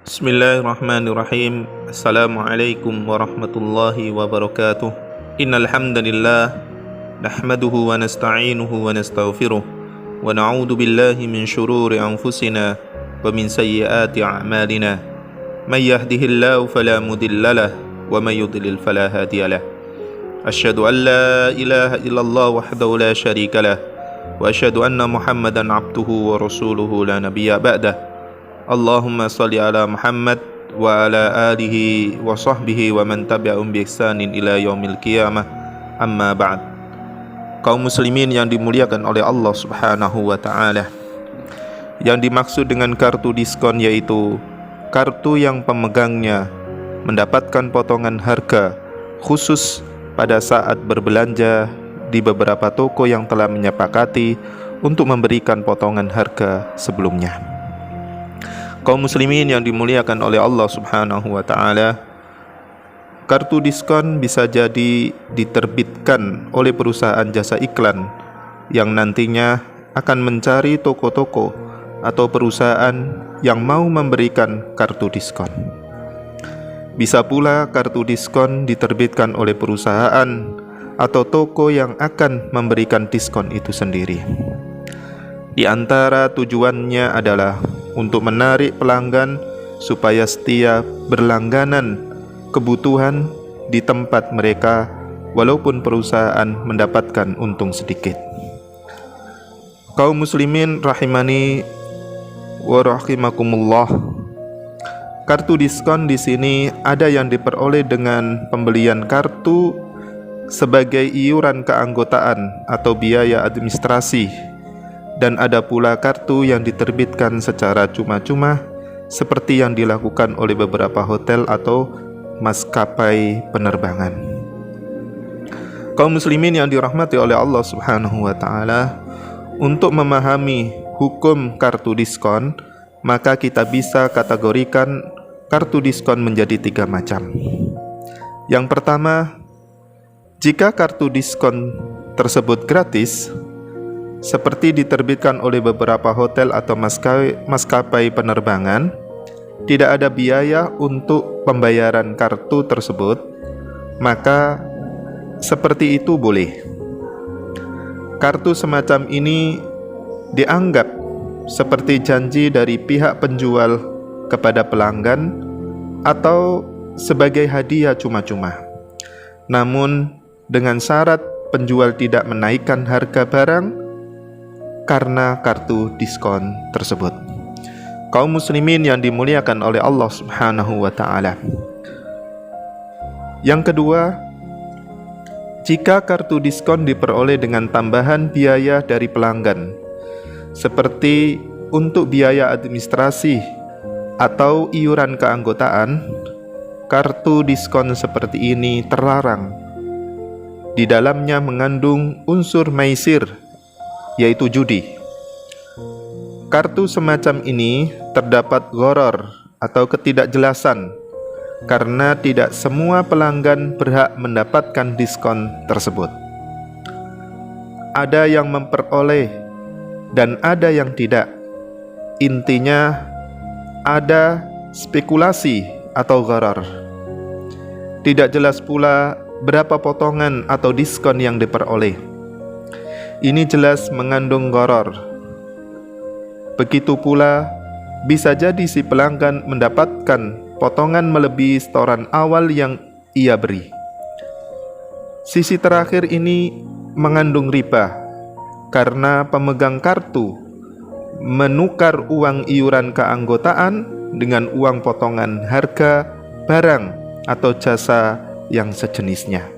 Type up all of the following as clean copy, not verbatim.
Bismillahirrahmanirrahim. Assalamualaikum warahmatullahi wabarakatuh. Innal hamdalillah nahmaduhu wa nasta'inuhu wa nastaghfiruh wa na'udzu billahi min shururi anfusina wa min sayyiati a'malina. May yahdihillahu fala mudilla lahu wa may yudlil fala hadiya lahu. Asyhadu an la ilaha illallah wahdahu la syarika lahu wa asyhadu anna Muhammadan abduhu wa rasuluhu la nabiyya ba'dah. Allahumma salli ala Muhammad wa ala alihi wa sahbihi wa man tabi'ahum bi ihsanin ila yaumil qiyamah. Amma ba'd. Kaum muslimin yang dimuliakan oleh Allah Subhanahu wa taala. Yang dimaksud dengan kartu diskon yaitu kartu yang pemegangnya mendapatkan potongan harga khusus pada saat berbelanja di beberapa toko yang telah menyepakati untuk memberikan potongan harga sebelumnya. Kaum muslimin yang dimuliakan oleh Allah Subhanahu wa taala, kartu diskon bisa jadi diterbitkan oleh perusahaan jasa iklan yang nantinya akan mencari toko-toko atau perusahaan yang mau memberikan kartu diskon. Bisa pula kartu diskon diterbitkan oleh perusahaan atau toko yang akan memberikan diskon itu sendiri. Di antara tujuannya adalah untuk menarik pelanggan supaya setia berlangganan kebutuhan di tempat mereka walaupun perusahaan mendapatkan untung sedikit. Kaum muslimin rahimani wa rahimakumullah. Kartu diskon di sini ada yang diperoleh dengan pembelian kartu sebagai iuran keanggotaan atau biaya administrasi, dan ada pula kartu yang diterbitkan secara cuma-cuma seperti yang dilakukan oleh beberapa hotel atau maskapai penerbangan. Kaum muslimin yang dirahmati oleh Allah Subhanahu wa taala, untuk memahami hukum kartu diskon, maka kita bisa kategorikan kartu diskon menjadi 3 macam. Yang pertama, jika kartu diskon tersebut gratis, seperti diterbitkan oleh beberapa hotel atau maskapai penerbangan, tidak ada biaya untuk pembayaran kartu tersebut, maka seperti itu boleh. Kartu semacam ini dianggap seperti janji dari pihak penjual kepada pelanggan atau sebagai hadiah cuma-cuma. Namun dengan syarat penjual tidak menaikkan harga barang karena kartu diskon tersebut. Kaum muslimin yang dimuliakan oleh Allah Subhanahu wa taala. Yang kedua, jika kartu diskon diperoleh dengan tambahan biaya dari pelanggan, seperti untuk biaya administrasi atau iuran keanggotaan, kartu diskon seperti ini terlarang. Di dalamnya mengandung unsur maisir, yaitu judi. Kartu semacam ini terdapat gharar atau ketidakjelasan karena tidak semua pelanggan berhak mendapatkan diskon tersebut. Ada yang memperoleh dan ada yang tidak. Intinya ada spekulasi atau gharar. Tidak jelas pula berapa potongan atau diskon yang diperoleh. Ini jelas mengandung gharar. Begitu pula bisa jadi si pelanggan mendapatkan potongan melebihi setoran awal yang ia beri. Sisi terakhir ini mengandung riba, karena pemegang kartu menukar uang iuran keanggotaan dengan uang potongan harga barang atau jasa yang sejenisnya.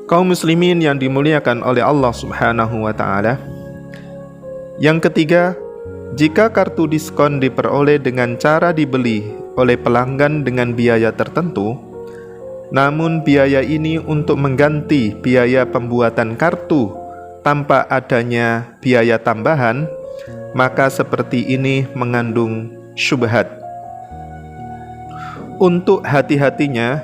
Kaum muslimin yang dimuliakan oleh Allah Subhanahu wa taala. Yang ketiga, jika kartu diskon diperoleh dengan cara dibeli oleh pelanggan dengan biaya tertentu, namun biaya ini untuk mengganti biaya pembuatan kartu tanpa adanya biaya tambahan, maka seperti ini mengandung syubhat. Untuk hati-hatinya,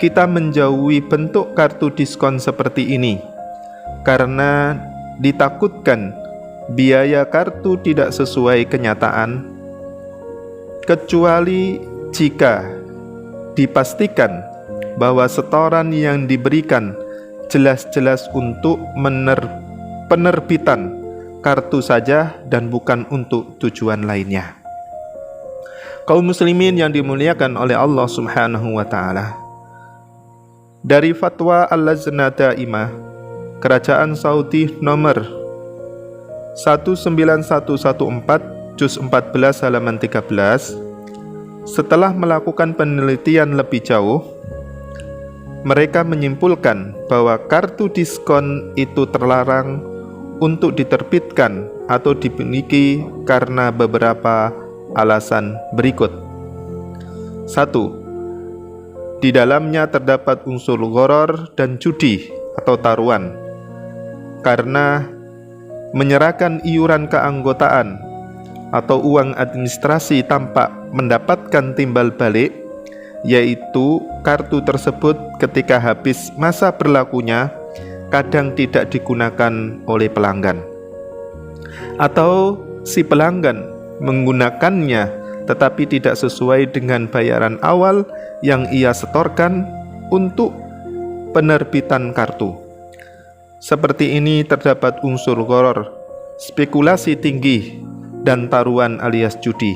kita menjauhi bentuk kartu diskon seperti ini karena ditakutkan biaya kartu tidak sesuai kenyataan kecuali jika dipastikan bahwa setoran yang diberikan jelas-jelas untuk penerbitan kartu saja dan bukan untuk tujuan lainnya. Kaum muslimin yang dimuliakan oleh Allah Subhanahu wa taala, dari fatwa Al-Lajnah Daimah Kerajaan Saudi nomor 19114 juz 14 halaman 13, setelah melakukan penelitian lebih jauh, mereka menyimpulkan bahwa kartu diskon itu terlarang untuk diterbitkan atau dimiliki karena beberapa alasan berikut. 1. Di dalamnya terdapat unsur gharar dan judi atau taruhan, karena menyerahkan iuran keanggotaan atau uang administrasi tanpa mendapatkan timbal balik, yaitu kartu tersebut ketika habis masa berlakunya kadang tidak digunakan oleh pelanggan, atau si pelanggan menggunakannya tetapi tidak sesuai dengan bayaran awal yang ia setorkan untuk penerbitan kartu. Seperti ini terdapat unsur gharar, spekulasi tinggi, dan taruhan alias judi.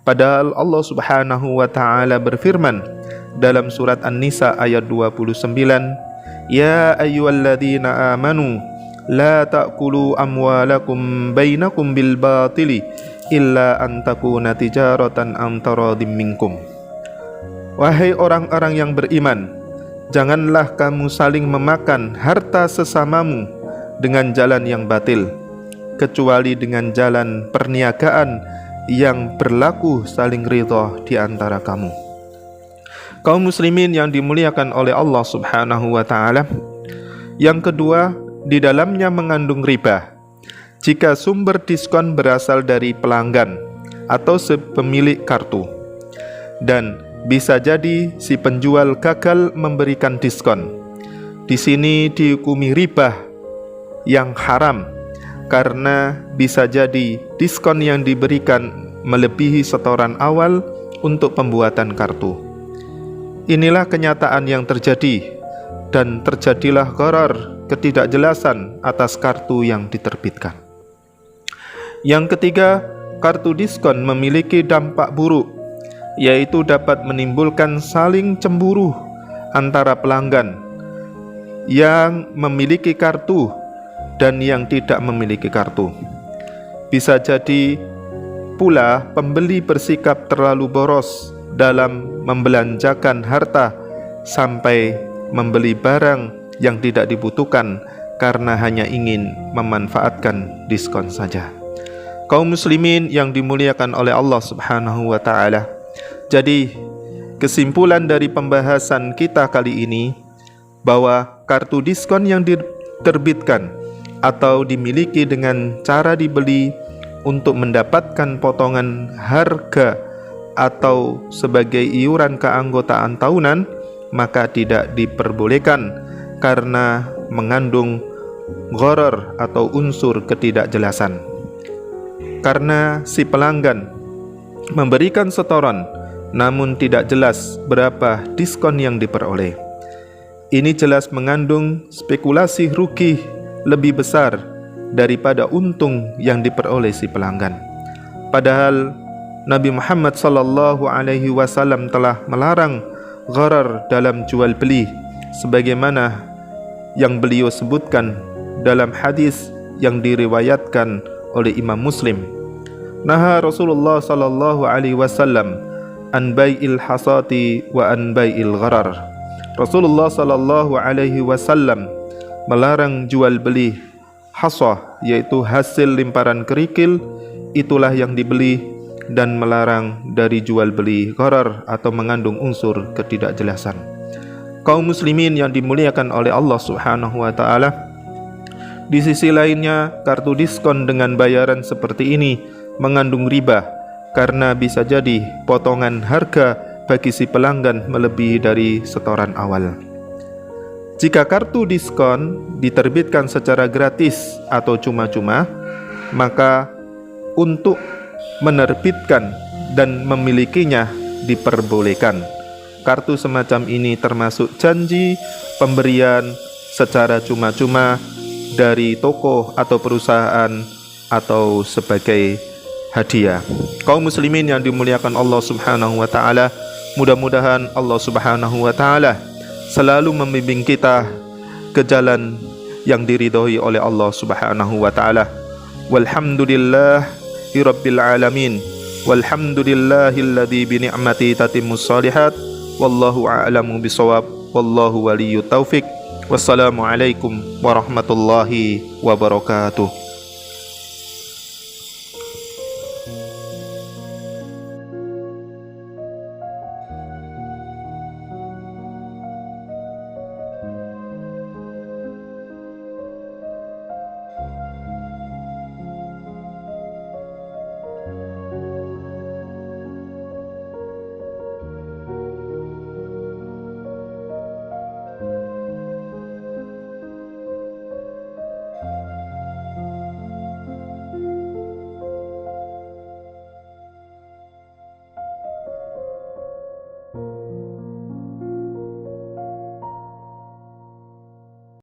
Padahal Allah Subhanahu wa taala berfirman dalam surat An-Nisa ayat 29, "Ya ayyuhalladzina amanu la ta'kulu amwalakum bainakum bil batili illa an takuna tijaratan an taradim minkum." Wahai orang-orang yang beriman, janganlah kamu saling memakan harta sesamamu dengan jalan yang batil, kecuali dengan jalan perniagaan yang berlaku saling ridha di antara kamu. Kaum muslimin yang dimuliakan oleh Allah Subhanahu wa taala, yang kedua, di dalamnya mengandung riba jika sumber diskon berasal dari pelanggan atau si pemilik kartu, dan bisa jadi si penjual gagal memberikan diskon. Di sini dihukumi riba yang haram, karena bisa jadi diskon yang diberikan melebihi setoran awal untuk pembuatan kartu. Inilah kenyataan yang terjadi, dan terjadilah gharar, ketidakjelasan atas kartu yang diterbitkan. Yang ketiga, kartu diskon memiliki dampak buruk, yaitu dapat menimbulkan saling cemburu antara pelanggan yang memiliki kartu dan yang tidak memiliki kartu. Bisa jadi pula pembeli bersikap terlalu boros dalam membelanjakan harta sampai membeli barang yang tidak dibutuhkan karena hanya ingin memanfaatkan diskon saja. Kaum muslimin yang dimuliakan oleh Allah Subhanahu wa taala, jadi kesimpulan dari pembahasan kita kali ini bahwa kartu diskon yang diterbitkan atau dimiliki dengan cara dibeli untuk mendapatkan potongan harga atau sebagai iuran keanggotaan tahunan, maka tidak diperbolehkan karena mengandung gharar atau unsur ketidakjelasan. Karena si pelanggan memberikan setoran namun tidak jelas berapa diskon yang diperoleh. Ini jelas mengandung spekulasi rugi lebih besar daripada untung yang diperoleh si pelanggan. Padahal Nabi Muhammad SAW telah melarang gharar dalam jual beli, sebagaimana yang beliau sebutkan dalam hadis yang diriwayatkan oleh Imam Muslim. Naha Rasulullah SAW an bai'il hasati wa an bai'il gharar. Rasulullah SAW melarang jual beli hasah, yaitu hasil limparan kerikil, itulah yang dibeli, dan melarang dari jual beli gharar atau mengandung unsur ketidakjelasan. Kaum muslimin yang dimuliakan oleh Allah Subhanahu wa taala, di sisi lainnya kartu diskon dengan bayaran seperti ini mengandung riba, karena bisa jadi potongan harga bagi si pelanggan melebihi dari setoran awal. Jika kartu diskon diterbitkan secara gratis atau cuma-cuma, maka untuk menerbitkan dan memilikinya diperbolehkan. Kartu semacam ini termasuk janji pemberian secara cuma-cuma dari toko atau perusahaan atau sebagai hadiah. Kaum muslimin yang dimuliakan Allah Subhanahu wa taala, mudah-mudahan Allah Subhanahu wa taala selalu membimbing kita ke jalan yang diridhoi oleh Allah Subhanahu wa taala. Walhamdulillahi rabbil alamin. Walhamdulillahilladzi bi ni'mati tatimmus shalihat. Wallahu a'lamu bishawab. Wallahu waliyyut taufik. Wassalamualaikum warahmatullahi wabarakatuh.